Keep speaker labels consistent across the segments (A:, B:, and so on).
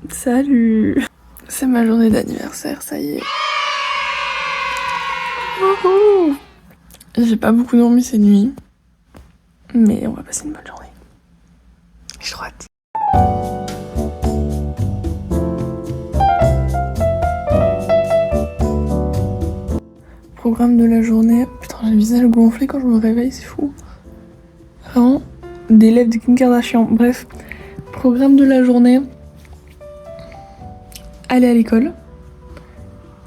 A: Salut! C'est ma journée d'anniversaire, ça y est. Wouhou! J'ai pas beaucoup dormi cette nuit, mais on va passer une bonne journée. J'ai trop hâte. Programme de la journée. Putain, j'ai le visage gonflé quand je me réveille, c'est fou. Vraiment, des lèvres de Kim Kardashian. Bref, programme de la journée. Aller à l'école.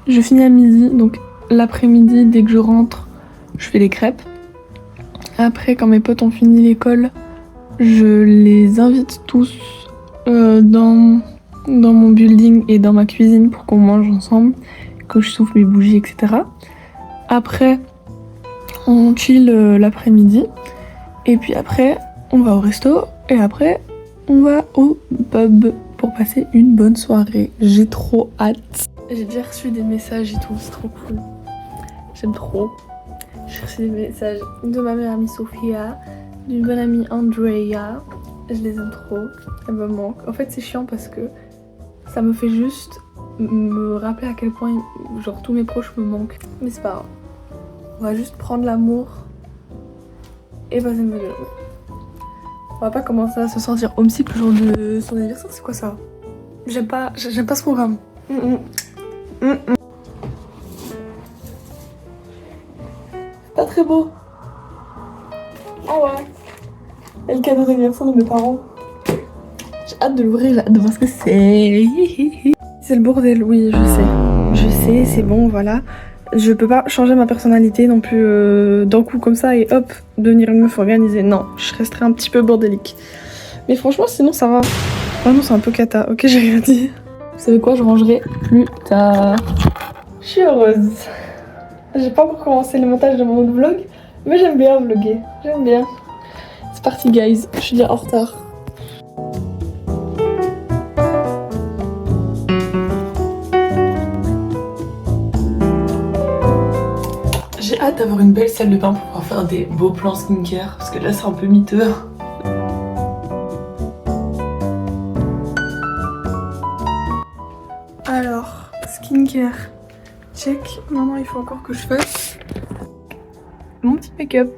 A: Je finis à midi, donc l'après-midi, dès que je rentre, je fais des crêpes. Après, quand mes potes ont fini l'école, je les invite tous dans mon building et dans ma cuisine pour qu'on mange ensemble, que je souffle mes bougies, etc. Après, on chill l'après-midi. Et puis après, on va au resto. Et après, on va au pub pour passer une bonne soirée. J'ai trop hâte. J'ai déjà reçu des messages et tout, c'est trop cool. J'aime trop. J'ai reçu des messages de ma meilleure amie Sophia, d'une bonne amie Andrea. Je les aime trop. Elles me manquent. En fait, c'est chiant parce que ça me fait juste me rappeler à quel point genre tous mes proches me manquent. Mais c'est pas grave. On va juste prendre l'amour et passer une bonne journée. On va pas commencer à se sentir homesick le jour de son anniversaire, c'est quoi ça? J'aime pas ce programme. Pas très beau. Ah ouais. Et le cadeau d'anniversaire de mes parents. J'ai hâte de l'ouvrir, j'ai hâte de voir ce que c'est. C'est le bordel, oui, je sais. Je sais, c'est bon, voilà. Je peux pas changer ma personnalité non plus d'un coup comme ça et hop, devenir une meuf organisée. Non, je resterai un petit peu bordélique. Mais franchement, sinon ça va. Vraiment, c'est un peu cata. Ok, j'ai rien dit. Vous savez quoi, je rangerai plus tard. Je suis heureuse. J'ai pas encore commencé le montage de mon autre vlog, mais j'aime bien vlogger. J'aime bien. C'est parti, guys. Je suis déjà en retard. J'ai hâte d'avoir une belle salle de bain pour pouvoir faire des beaux plans skincare, parce que là c'est un peu miteux. Alors, skincare, check. Maintenant il faut encore que je fasse mon petit make-up.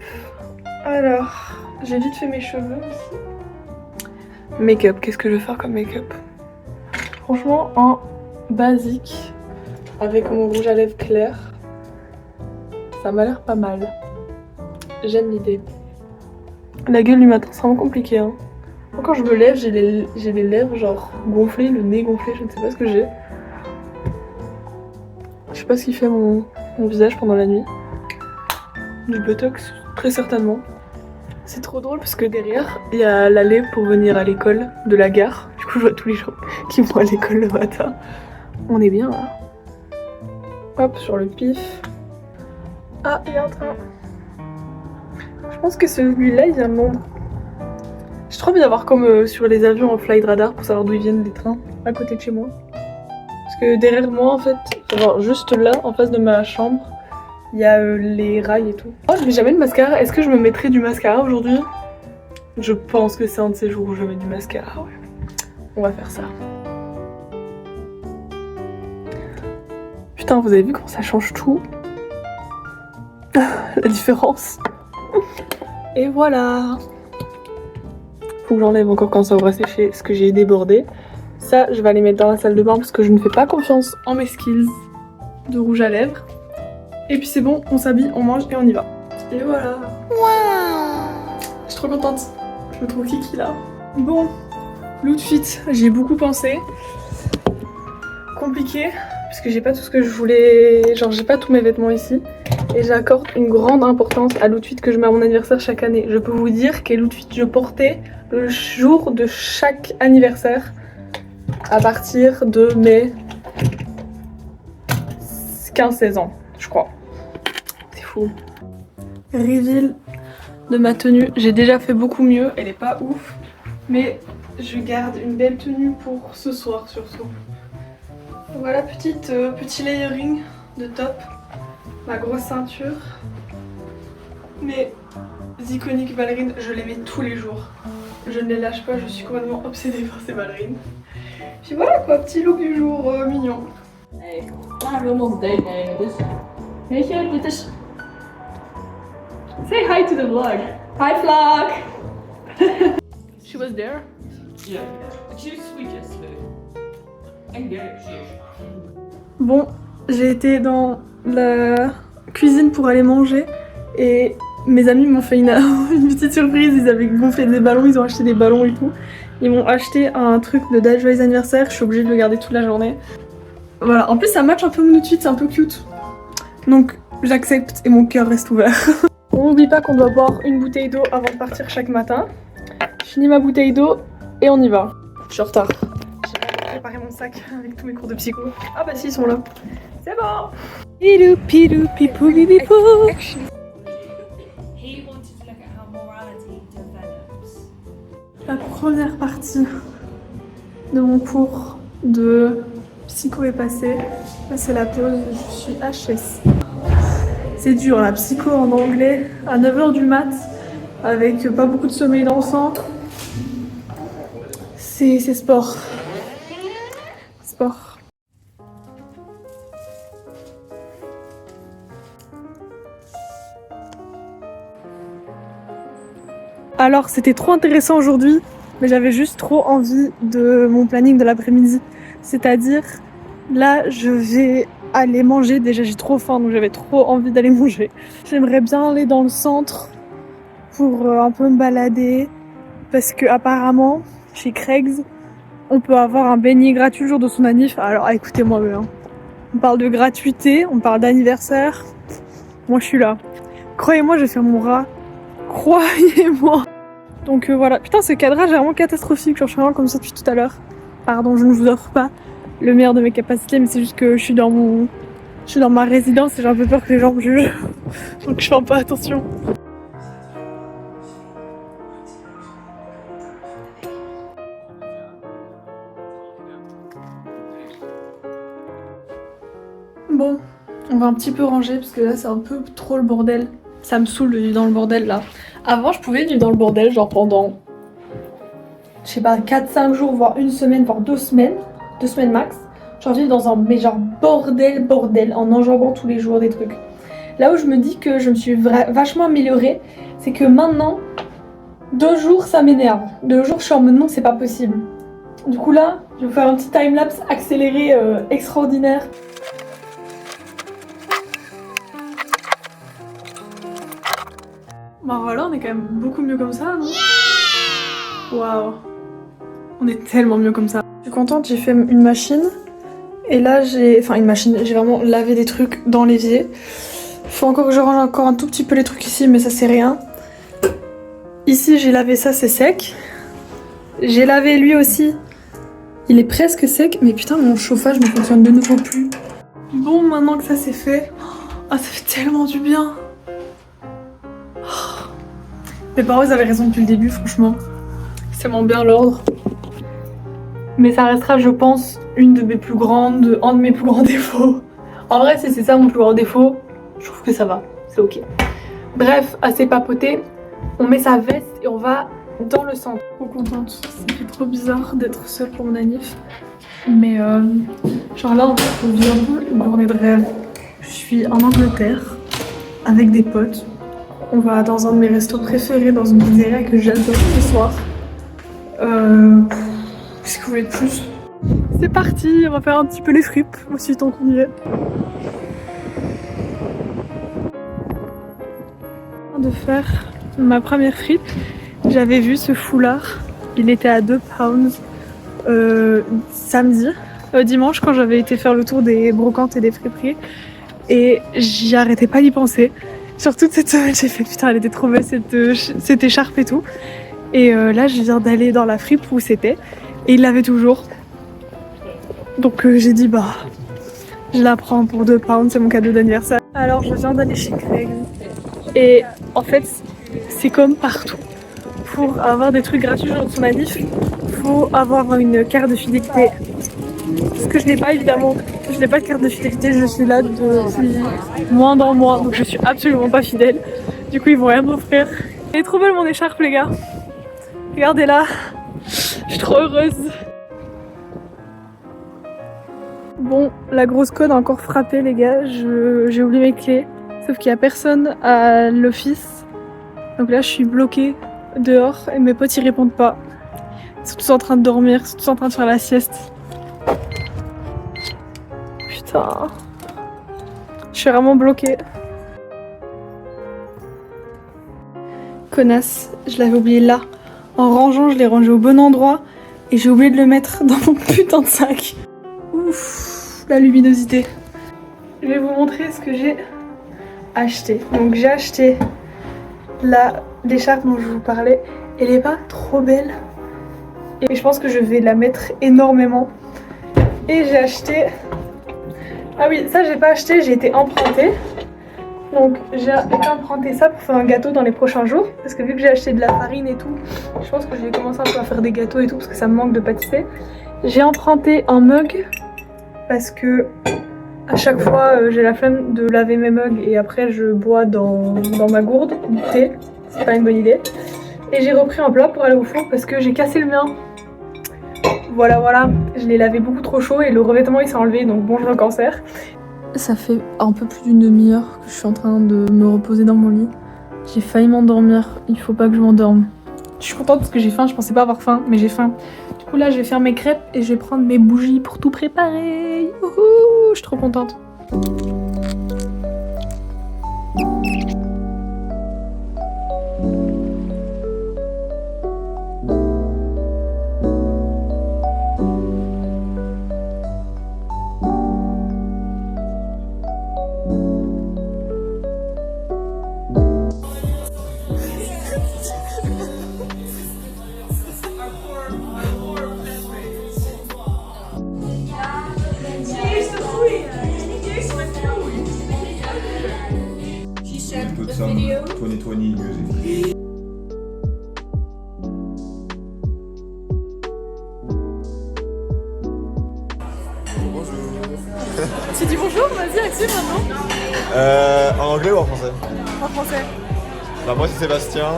A: Alors, j'ai vite fait mes cheveux aussi. Make-up, qu'est-ce que je vais faire comme make-up? Franchement, un basique avec mon rouge à lèvres clair. Ça m'a l'air pas mal. J'aime l'idée. La gueule du matin, c'est vraiment compliqué. Hein. Moi, quand je me lève, j'ai les lèvres genre gonflées, le nez gonflé, je ne sais pas ce que j'ai. Je sais pas ce qui fait mon visage pendant la nuit. Du botox, très certainement. C'est trop drôle parce que derrière, il y a l'allée pour venir à l'école de la gare. Du coup, je vois tous les gens qui vont à l'école le matin. On est bien là. Hop, sur le pif. Ah, il y a un train. Je pense que celui-là, il vient de Londres. J'ai trop envie d'avoir comme sur les avions en flight radar pour savoir d'où ils viennent les trains, à côté de chez moi. Parce que derrière moi, en fait, genre juste là, en face de ma chambre, il y a les rails et tout. Oh, je mets jamais de mascara. Est-ce que je me mettrai du mascara aujourd'hui? Je pense que c'est un de ces jours où je mets du mascara, ouais. On va faire ça. Putain, vous avez vu comment ça change tout? La différence. Et voilà. Faut que j'enlève encore quand ça aura séché ce que j'ai débordé. Ça, je vais aller mettre dans la salle de bain parce que je ne fais pas confiance en mes skills de rouge à lèvres. Et puis c'est bon, on s'habille, on mange et on y va. Et voilà. Waouh. Je suis trop contente. Je me trouve kiki là. Bon, l'outfit, j'y ai beaucoup pensé. Compliqué, parce que j'ai pas tout ce que je voulais. Genre, j'ai pas tous mes vêtements ici. Et j'accorde une grande importance à l'outfit que je mets à mon anniversaire chaque année. Je peux vous dire quel outfit je portais le jour de chaque anniversaire à partir de mes 15-16 ans, je crois. C'est fou. Reveal de ma tenue. J'ai déjà fait beaucoup mieux, elle est pas ouf. Mais je garde une belle tenue pour ce soir surtout. Voilà, petit layering de top. Ma grosse ceinture. Mes iconiques ballerines, je les mets tous les jours. Je ne les lâche pas, je suis complètement obsédée par ces ballerines. Puis voilà quoi, petit look du jour mignon.
B: Hey, daar wil nog date nemen, dus weet je, dit is...
A: Say hi to the vlog. Hi vlog! She was there?
B: Yeah, but she was sweet yesterday. And good,
A: Bon, j'ai été dans la cuisine pour aller manger et mes amis m'ont fait une petite surprise. Ils avaient gonflé des ballons, ils ont acheté des ballons et tout. Ils m'ont acheté un truc de date joyeux anniversaire, je suis obligée de le garder toute la journée. Voilà, en plus ça match un peu mon outfit, c'est un peu cute. Donc j'accepte et mon cœur reste ouvert. On n'oublie pas qu'on doit boire une bouteille d'eau avant de partir chaque matin. Je finis ma bouteille d'eau et on y va. Je suis en retard. J'ai préparé mon sac avec tous mes cours de psycho. Ah bah si, ils sont là. C'est bon. Pidou pidou pipou bibipou.
C: He wanted to look at how morality develops.
A: La première partie de mon cours de psycho est passée. Là c'est la pause, je suis HS. C'est dur la psycho en anglais à 9h du mat avec pas beaucoup de sommeil d'enfant. C'est sport. Sport. Alors c'était trop intéressant aujourd'hui, mais j'avais juste trop envie de mon planning de l'après-midi. C'est-à-dire, là je vais aller manger, déjà j'ai trop faim donc j'avais trop envie d'aller manger. J'aimerais bien aller dans le centre pour un peu me balader, parce que apparemment chez Craig's, on peut avoir un beignet gratuit le jour de son anniv. Alors écoutez-moi bien, on parle de gratuité, on parle d'anniversaire, moi je suis là. Croyez-moi, je vais faire mon rat. Croyez-moi. Donc voilà, putain ce cadrage est vraiment catastrophique, genre je suis vraiment comme ça depuis tout à l'heure. Pardon, je ne vous offre pas le meilleur de mes capacités, mais c'est juste que je suis dans ma résidence et j'ai un peu peur que les gens me jugent. Donc je fais un peu attention. Bon, on va un petit peu ranger parce que là c'est un peu trop le bordel. Ça me saoule de vivre dans le bordel là. Avant je pouvais vivre dans le bordel genre pendant, je sais pas, 4-5 jours, voire une semaine, voire 2 semaines. 2 semaines max. Genre vivre dans un mais genre bordel, en enjambant tous les jours des trucs. Là où je me dis que je me suis vachement améliorée, c'est que maintenant, 2 jours ça m'énerve. 2 jours je suis en mode non c'est pas possible. Du coup là, je vais vous faire un petit timelapse accéléré extraordinaire. Bon voilà, on est quand même beaucoup mieux comme ça, non? Waouh, on est tellement mieux comme ça. Je suis contente, j'ai fait une machine. Et là j'ai vraiment lavé des trucs dans l'évier. Faut encore que je range encore un tout petit peu les trucs ici, mais ça c'est rien. Ici j'ai lavé ça, c'est sec. J'ai lavé lui aussi. Il est presque sec, mais putain mon chauffage ne fonctionne de nouveau plus. Bon, maintenant que ça c'est fait, ça fait tellement du bien. Mes parents ils avaient raison depuis le début, franchement. C'est mon bien l'ordre. Mais ça restera, je pense, un de mes plus grands défauts. En vrai, si c'est ça mon plus grand défaut, je trouve que ça va, c'est ok. Bref, assez papoté, on met sa veste et on va dans le centre. Trop contente, ça fait trop bizarre d'être seule pour mon anniv. Mais genre là, en fait, on vit un peu une journée de rêve. Je suis en Angleterre avec des potes. On va dans un de mes restos préférés, dans une pizzeria que j'adore ce soir. Qu'est-ce que vous voulez de plus? C'est parti, on va faire un petit peu les fripes aussi tant qu'on y est. De faire ma première fripe, j'avais vu ce foulard, il était à 2 pounds dimanche quand j'avais été faire le tour des brocantes et des friperies et j'y arrêtais pas d'y penser. Sur toute cette semaine j'ai fait putain elle était trop belle cette écharpe et tout. Et là je viens d'aller dans la fripe où c'était et il l'avait toujours. Donc j'ai dit bah je la prends pour 2 pounds, c'est mon cadeau d'anniversaire. Alors je viens d'aller chez Craig's et en fait c'est comme partout. Pour avoir des trucs gratuits dans son anniv, faut avoir une carte de fidélité. Ce que je n'ai pas évidemment, je n'ai pas de carte de fidélité, je suis là depuis moins d'un mois donc je suis absolument pas fidèle. Du coup ils vont rien m'offrir. Elle est trop belle mon écharpe les gars. Regardez-la, je suis trop heureuse. Bon, la grosse code a encore frappé les gars, j'ai oublié mes clés. Sauf qu'il n'y a personne à l'office. Donc là je suis bloquée dehors et mes potes ils répondent pas. Ils sont tous en train de dormir, ils sont tous en train de faire la sieste. Putain. Je suis vraiment bloquée. Connasse, je l'avais oublié là. En rangeant, je l'ai rangé au bon endroit. Et j'ai oublié de le mettre dans mon putain de sac. Ouf, la luminosité. Je vais vous montrer ce que j'ai acheté. Donc j'ai acheté l'écharpe dont je vous parlais. Elle est pas trop belle. Et je pense que je vais la mettre énormément. Et j'ai acheté... Ah oui, ça j'ai pas acheté, j'ai été empruntée. Donc j'ai emprunté ça pour faire un gâteau dans les prochains jours. Parce que vu que j'ai acheté de la farine et tout, je pense que je vais commencer un peu à faire des gâteaux et tout parce que ça me manque de pâtisser. J'ai emprunté un mug parce que à chaque fois j'ai la flemme de laver mes mugs et après je bois dans ma gourde du thé. C'est pas une bonne idée. Et j'ai repris un plat pour aller au four parce que j'ai cassé le mien. Voilà, je l'ai lavé beaucoup trop chaud et le revêtement il s'est enlevé donc bonjour le cancer. Ça fait un peu plus d'une demi-heure que je suis en train de me reposer dans mon lit. J'ai failli m'endormir, il faut pas que je m'endorme. Je suis contente parce que j'ai faim, je pensais pas avoir faim, mais j'ai faim. Du coup là je vais faire mes crêpes et je vais prendre mes bougies pour tout préparer. Youhou, je suis trop contente.
D: Put some 2020 music. Bonjour.
A: Tu dis bonjour, vas-y Axel maintenant.
D: En anglais ou en français?
A: En français.
D: Bah moi c'est Sébastien.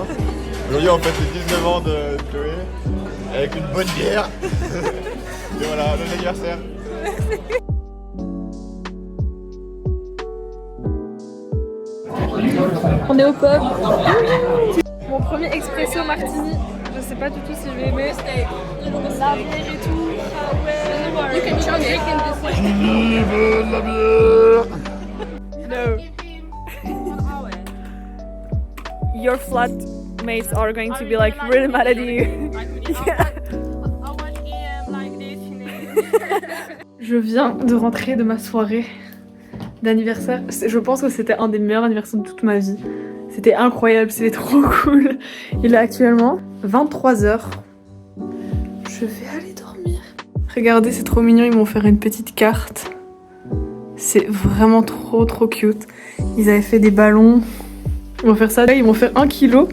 D: Aujourd'hui on fête les 19 ans de Chloé avec une bonne bière. Et voilà, bon anniversaire.
A: On est au pub. Mon premier espresso martini. Je sais pas du tout si je vais aimer. La bière et tout. Ah ouais. You can chug it.
D: Qui veut de la bière?
A: No. Your flatmates are going to be like really mad at you. Yeah. Je viens de rentrer de ma soirée d'anniversaire. Je pense que c'était un des meilleurs anniversaires de toute ma vie. C'était incroyable, c'était trop cool. Il est actuellement 23h. Je vais aller dormir. Regardez, c'est trop mignon, ils m'ont offert une petite carte. C'est vraiment trop cute. Ils avaient fait des ballons. Ils m'ont offert ça. Là, ils m'ont fait 1 kg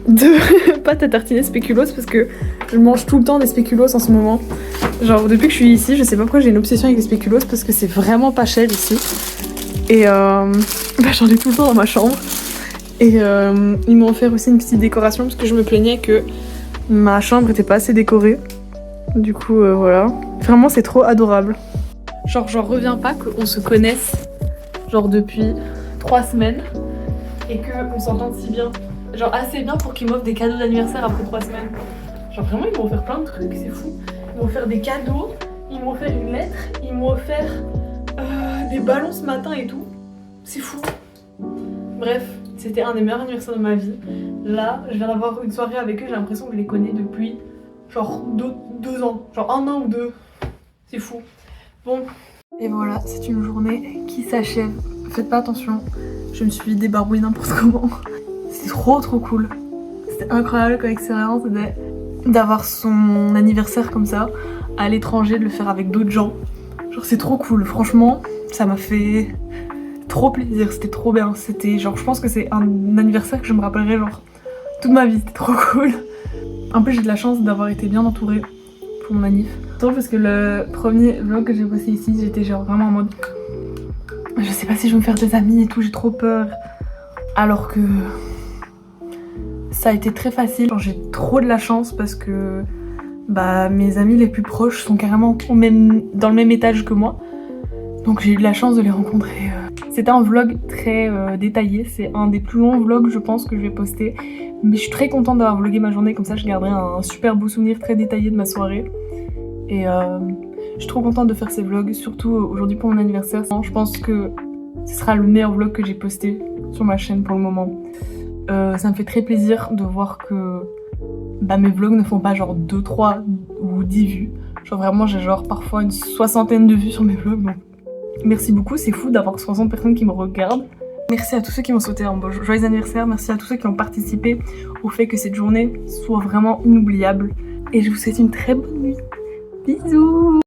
A: de pâte à tartiner spéculoos parce que je mange tout le temps des spéculoos en ce moment. Genre depuis que je suis ici, je sais pas pourquoi j'ai une obsession avec les spéculoos parce que c'est vraiment pas cher ici. Et j'en ai tout le temps dans ma chambre. Et ils m'ont offert aussi une petite décoration parce que je me plaignais que ma chambre était pas assez décorée. Du coup voilà. Vraiment c'est trop adorable. Genre j'en reviens pas qu'on se connaisse genre depuis 3 semaines et qu'on s'entende si bien. Genre assez bien pour qu'ils m'offrent des cadeaux d'anniversaire après 3 semaines. Genre vraiment ils m'ont offert plein de trucs, c'est fou. Ils m'ont offert des cadeaux, ils m'ont offert une lettre, ils m'ont offert des ballons ce matin et tout. C'est fou. Bref, c'était un des meilleurs anniversaires de ma vie. Là, je viens d'avoir une soirée avec eux, j'ai l'impression que je les connais depuis genre 2 ans. Genre 1 an ou 2. C'est fou. Bon. Et voilà, c'est une journée qui s'achève. Faites pas attention, je me suis débarbouillée n'importe comment. C'est trop cool. C'était incroyable comme expérience d'avoir son anniversaire comme ça, à l'étranger, de le faire avec d'autres gens. Genre c'est trop cool, franchement, ça m'a fait trop plaisir, c'était trop bien. C'était genre, je pense que c'est un anniversaire que je me rappellerai genre toute ma vie, c'était trop cool. En plus j'ai de la chance d'avoir été bien entourée pour mon anniv. C'est drôle parce que le premier vlog que j'ai posté ici, j'étais genre vraiment en mode je sais pas si je vais me faire des amis et tout, j'ai trop peur. Alors que ça a été très facile, j'ai trop de la chance parce que bah mes amis les plus proches sont carrément dans le même étage que moi. Donc j'ai eu de la chance de les rencontrer. C'était un vlog très détaillé, c'est un des plus longs vlogs je pense que je vais poster. Mais je suis très contente d'avoir vlogué ma journée, comme ça je garderai un super beau souvenir très détaillé de ma soirée. Et je suis trop contente de faire ces vlogs, surtout aujourd'hui pour mon anniversaire. Je pense que ce sera le meilleur vlog que j'ai posté sur ma chaîne pour le moment. Ça me fait très plaisir de voir que mes vlogs ne font pas genre 2, 3 ou 10 vues. Genre vraiment j'ai genre parfois une 60aine de vues sur mes vlogs, donc merci beaucoup, c'est fou d'avoir 60 personnes qui me regardent. Merci à tous ceux qui m'ont souhaité un joyeux anniversaire, merci à tous ceux qui ont participé au fait que cette journée soit vraiment inoubliable. Et je vous souhaite une très bonne nuit. Bisous!